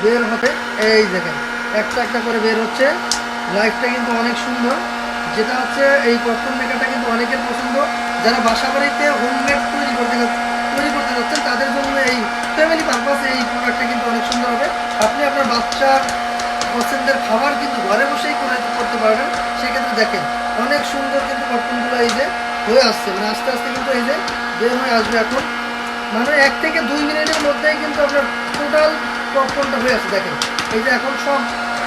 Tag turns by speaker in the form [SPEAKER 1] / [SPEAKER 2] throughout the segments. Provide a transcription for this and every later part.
[SPEAKER 1] বের হবে। এই দেখেন একটা একটা করে বের হচ্ছে। লাইফটা কিন্তু অনেক সুন্দর। যেটা হচ্ছে এই পপকর্ন মেকারটা কিন্তু অনেকের পছন্দ। যারা বাসা বাড়িতে হোমমেড তৈরি করতে যাচ্ছেন তাদের জন্য এই ফ্যামিলি পারপাসে এই প্রোডাক্টটা কিন্তু অনেক সুন্দর হবে। আপনি আপনার বাচ্চার পছন্দের খাবার কিন্তু ঘরে বসেই করতে পারবেন। সেক্ষেত্রে দেখেন অনেক সুন্দর কিন্তু পপকর্নগুলো এই যে হয়ে আসছে, মানে আস্তে আস্তে কিন্তু এই যে বের হয়ে আসবে এখন। মানে 1 থেকে 2 মিনিটের মধ্যেই কিন্তু আপনার টোটাল পপকর্নটা হয়ে আসছে। দেখেন এই যে এখন সব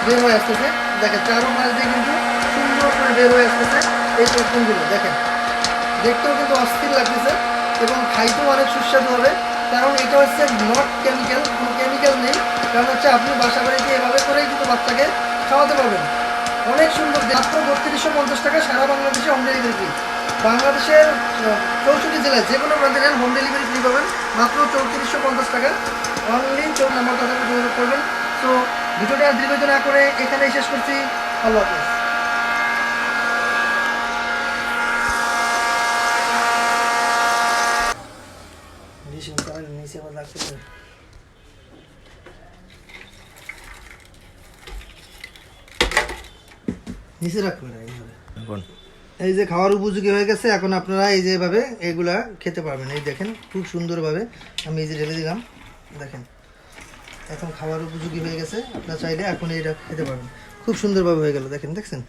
[SPEAKER 1] বের হয়ে আসতেছে। দেখেন চারো পাশ দিয়ে কিন্তু সুন্দর করে বের হয়ে আসতেছে এই পপকর্নগুলো। দেখেন দেখতেও কিন্তু অস্থির লাগতেছে এবং খাইতেও অনেক সুস্বাদু হবে। কারণ এটা হচ্ছে নট কেমিক্যাল, কোনো কেমিক্যাল নেই। কারণ হচ্ছে আপনি বাসা বাড়িতে এভাবে করেই কিন্তু বাচ্চাকে খাওয়াতে পারবেন। অনেক সুন্দর, মাত্র 3250 টাকা সারা বাংলাদেশে হোম ডেলিভারি ফ্রি। বাংলাদেশের 64 জেলায় যে কোনো প্রান্তে যান হোম ডেলিভারি ফ্রি পাবেন মাত্র 3450 টাকা। অনলাইন 4 নম্বর কথা যোগাযোগ করবেন। তো ভিডিওটা দীর্ঘত না করে এখানেই শেষ করছি। আল্লাহ হাফেজ। নিচে আবার লাগছে নিচে রাখবেন এইভাবে। এই যে খাওয়ার উপযোগী হয়ে গেছে। এখন আপনারা এই যেভাবে এগুলা খেতে পারবেন। এই দেখেন খুব সুন্দরভাবে আমি এই যে ঢেলে দিলাম। দেখেন এখন খাওয়ার উপযোগী হয়ে গেছে। আপনারা চাইলে এখন এইটা খেতে পারবেন। খুব সুন্দরভাবে হয়ে গেল। দেখেন দেখছেন।